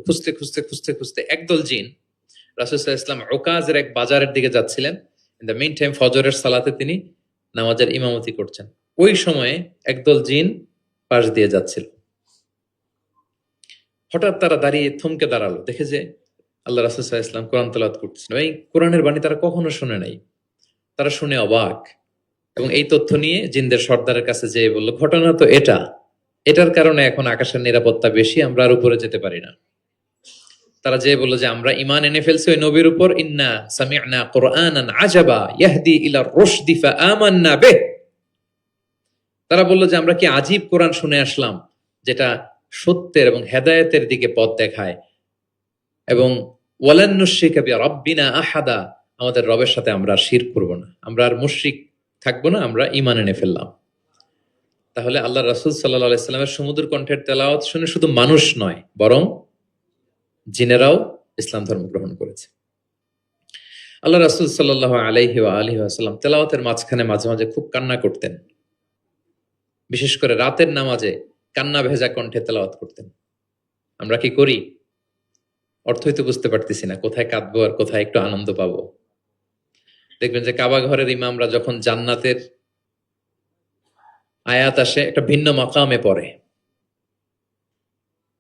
খুঁজতে খুঁজতে খুঁজতে খুঁজতে একদল জিন রাসূল সাল্লাল্লাহু আলাইহি ওয়াসাল্লাম উকাজের এক বাজারের দিকে যাচ্ছিলেন। ইন দ্য মিন টাইম ফজরের সালাতে তিনি নামাজের ইমামতি করছেন। ওই সময়ে একদল জিন পাশ দিয়ে যাচ্ছিল। হঠাৎ তারা দাঁড়িয়ে থমকে দাঁড়ালো, দেখে যে আল্লাহ রাসূল সাল্লাল্লাহু আলাইহি ওয়াসাল্লাম কোরআন তেলাওয়াত করতেছেন। এই কোরআনের বাণী তারা কখনো শুনে নাই। তারা শুনে অবাক এবং এই তথ্য নিয়ে জিনদের সর্দারের কাছে যেয়ে বলল, ঘটনা তো এটার কারণে এখন আকাশের নিরাপত্তা বেশি, আমরা আর উপরে যেতে পারি না। তারা যেয়ে বলল যে আমরা ঈমান এনে ফেলছি ওই নবীর উপর, ইন্না সামি'না কুরআনান আজাবা ইয়াহদি ইলা রুশদি ফাআমান্না বিহ। তারা বলল যে আমরা কি আজীব কোরআন শুনে আসলাম যেটা সত্যের এবং হেদায়েতের দিকে পথ দেখায়, এবং ওয়ালান নুশরিকা বিরাব্বিনা আহাদা, আমাদের রবের সাথে আমরা আর শিরক করব না, আমরা আর মুশরিক থাকবো না, আমরা ঈমান এনে ফেললাম। তাহলে আল্লাহ রাসূল সাল্লাল্লাহু আলাইহি সাল্লামের সুমধুর কণ্ঠের তেলাওয়াত শুনে শুধু মানুষ নয়, বরং জিনেরাও ইসলাম ধর্ম গ্রহণ করেছে। আল্লাহ রাসূল সাল্লাল্লাহু আলাইহি ওয়া আলিহি ওয়াসাল্লাম তেলাওয়াতের মাঝখানে মাঝে মাঝে খুব কান্না করতেন। বিশেষ করে রাতের নামাজে কান্না ভেজা কণ্ঠে তেলাওয়াত করতেন। আমরা কি করি? অর্থই তো বুঝতে পারতেছি না, কোথায় কাঁদবো আর কোথায় একটু আনন্দ পাবো। দেখবেন যে কাবা ঘরের ইমামরা যখন জান্নাতের আয়াত আসে একটা ভিন্ন মাকামে পড়ে,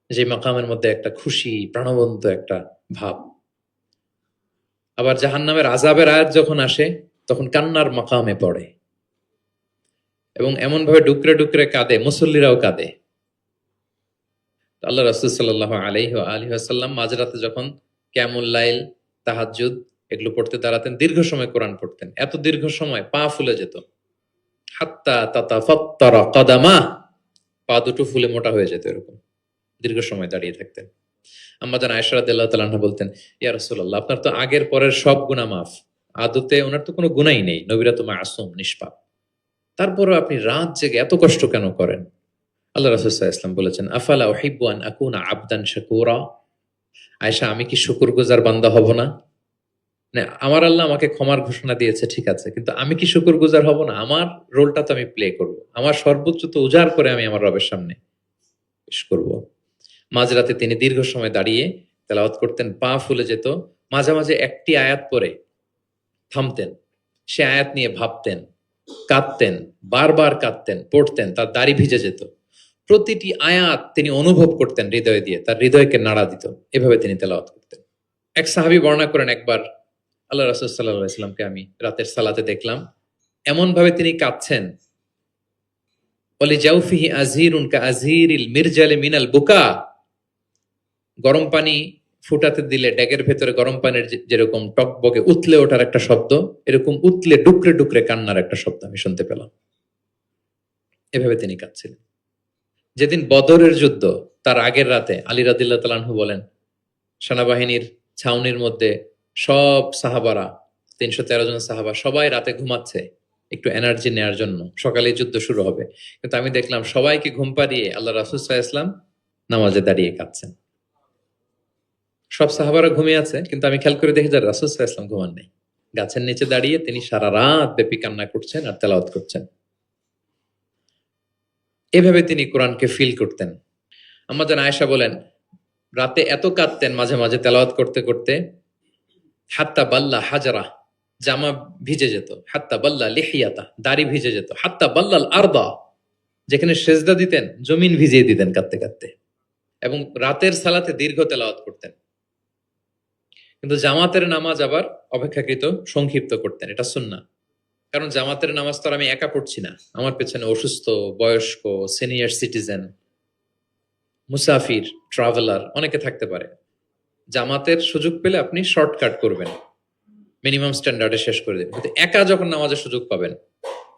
যে মাকামের মধ্যে একটা খুশি প্রাণবন্ত একটা ভাব। আবার জাহান্নামের আযাবের আয়াত যখন আসে তখন কান্নার মাকামে পড়ে এবং এমন ভাবে ডুকরে ডুকরে কাঁদে, মুসল্লিরাও কাঁদে। আল্লাহ রাসূল সাল্লাল্লাহু আলাইহি ওয়া আলিহি ওয়াসাল্লাম মাঝরাতে যখন কিয়ামুল লাইল, তাহাজ্জুদ এগুলো পড়তে দাঁড়াতেন, দীর্ঘ সময় কোরআন পড়তেন। এত দীর্ঘ সময় পা ফুলে যেত, হাত্তা তাতাফাত্তারা কাদামা, পা দুটো ফুলে মোটা হয়ে যেত। এরকম দীর্ঘ সময় দাঁড়িয়ে থাকতেন। আম্মা জান আয়েশা রাদিয়াল্লাহু তাআলা আনহা বলতেন, ইয়া রাসূলুল্লাহ, আপনার তো আগের পরের সব গুনাহ মাফ, আদতে ওনার তো কোনো গুনাহই নেই, নবীরা তো মাসুম নিষ্পাপ, তারপরও আপনি রাত জেগে এত কষ্ট কেন করেন? আল্লাহ রাসূল সাল্লাল্লাহু আলাইহি ওয়াসাল্লাম বলেছেন, আফালা উহিব্বু আন আকুনা আবদান শাকুরা। আয়েশা, আমি কি শুকরগুজার বান্দা হব না? মানে আমার আল্লাহ আমাকে ক্ষমার ঘোষণা দিয়েছে, ঠিক আছে, কিন্তু আমি কি শুকরগুজার হব না? আমার রোলটা তো আমি প্লে করব, আমার সর্বোচ্চ তো উজাড় করে আমি আমার রবের সামনে পেশ করব। মাঝরাতে তিনি দীর্ঘ সময় দাঁড়িয়ে তেলাওয়াত করতেন, পা ফুলে যেত। মাঝে মাঝে একটি আয়াত পড়ে থামতেন, সে আয়াত নিয়ে ভাবতেন, কাঁদতেন, বারবার কাঁদতেন, পড়তেন, তার দাড়ি ভিজে যেত। প্রতিটি আয়াত তিনি অনুভব করতেন হৃদয় দিয়ে, তার হৃদয়কে নাড়া দিত। এভাবে তিনি তেলাওয়াত করতেন। এক সাহাবী বর্ণনা করেন, একবার আল্লাহ রাসূল সাল্লাল্লাহু আলাইহি ওয়াসাল্লামকে আমি রাতের সালাতে দেখলাম, এমন ভাবে তিনি কাঁদছেন, ওয়ালি জাওফিহি আযীরুন কাআযীরিল মিরজালি মিনাল বুকা। গরম পানি ফুটাতে দিলে ড্যাগের ভেতরে গরম পানির যেরকম টকবকে উতলে ওঠার একটা শব্দ, এরকম উতলে ডুকরে ডুকরে কান্নার একটা শব্দ আমি শুনতে পেলাম। এভাবে তিনি কাঁদছিলেন। যেদিন বদরের যুদ্ধ, তার আগের রাতে আলী রাদিয়াল্লাহু তাআলা আনহু বলেন, সেনাবাহিনীর ছাউনির মধ্যে সব সাহাবারা, ৩১৩ জন সাহাবা, সবাই রাতে ঘুমাচ্ছে একটু এনার্জি নেয়ার জন্য, সকালে যুদ্ধ শুরু হবে। কিন্তু আমি দেখলাম সবাইকে ঘুম পাড়িয়ে আল্লাহ রাসূল সাল্লাল্লাহু আলাইহি ওয়াসাল্লাম নামাজে দাঁড়িয়ে কাঁদছেন। সব সাহাবারা ঘুমিয়ে আছে, কিন্তু আমি খেয়াল করে দেখি যে রাসূল সাল্লাল্লাহু আলাইহি ওয়াসাল্লাম ঘুমান নেই। গাছের নিচে দাঁড়িয়ে তিনি সারা রাত ব্যাপী কান্না করছেন আর তেলাওয়াত করছেন। এভাবে তিনি কোরআনকে ফিল করতেন। আম্মা জান আয়েশা বলেন, রাতে এত কাঁদতেন মাঝে মাঝে তেলাওয়াত করতে করতে, হাত্তা বাল্লা হাজারা, জামা ভিজে যেত, হাত্তা বাল্লা লিহিয়াতা, দাড়ি ভিজে যেত, হাত্তা বাল্লাল আরদা, যেখানে সেজদা দিতেন জমিন ভিজিয়ে দিতেন কাঁদতে কাঁদতে। এবং রাতের সালাতে দীর্ঘ তেলাওয়াত করতেন, কিন্তু জামাতের নামাজ আবার অপেক্ষাকৃত সংক্ষিপ্ত করতেন। এটা সুন্নাহ। কারণ জামাতের নামাজ তো আর আমি একা পড়ছি না, আমার পেছনে অসুস্থ, বয়স্ক, সিনিয়র সিটিজেন, মুসাফির, ট্রাভেলার অনেকে থাকতে পারে। জামাতের সুযোগ পেলে আপনি শর্টকাট করবেন, মিনিমাম স্ট্যান্ডার্ডে শেষ করে দেবেন। কিন্তু একা যখন নামাজের সুযোগ পাবেন,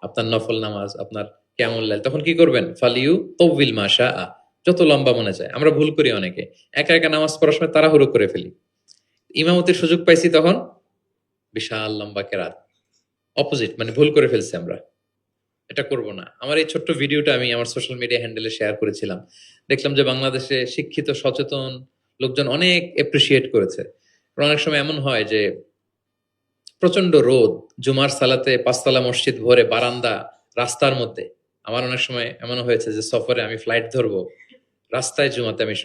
আপনার নফল নামাজ, আপনার কিয়ামুল লাইল, তখন কি করবেন? ফালিউ তাওবিল মা শাআ, যত লম্বা মনে চায়। আমরা ভুল করি অনেকে, একা একা নামাজ পড়ার সময় তাড়াহুড়ো করে ফেলি। ইমামতির সুযোগ পাইছি তখন বিশাল লম্বা কেরাত, অপোজিট, মানে ভুল করে ফেলছি আমরা। এটা করব না। আমার এই ছোট্ট ভিডিওটা আমি আমার সোশ্যাল মিডিয়া হ্যান্ডেলে শেয়ার করেছিলাম। দেখলাম যে বাংলাদেশে শিক্ষিত সচেতন লোকজন অনেক এপ্রিসিয়েট করেছে। অনেক সময় এমন হয় যে প্রচন্ড রোদ, জুমার সালাতে পাঁচতলা মসজিদ ভরে, বারান্দা, রাস্তার মধ্যে। আমার অনেক সময় এমন হয়েছে যে সফরে আমি ফ্লাইট ধরবো, রাস্তায় জুমাতে আমি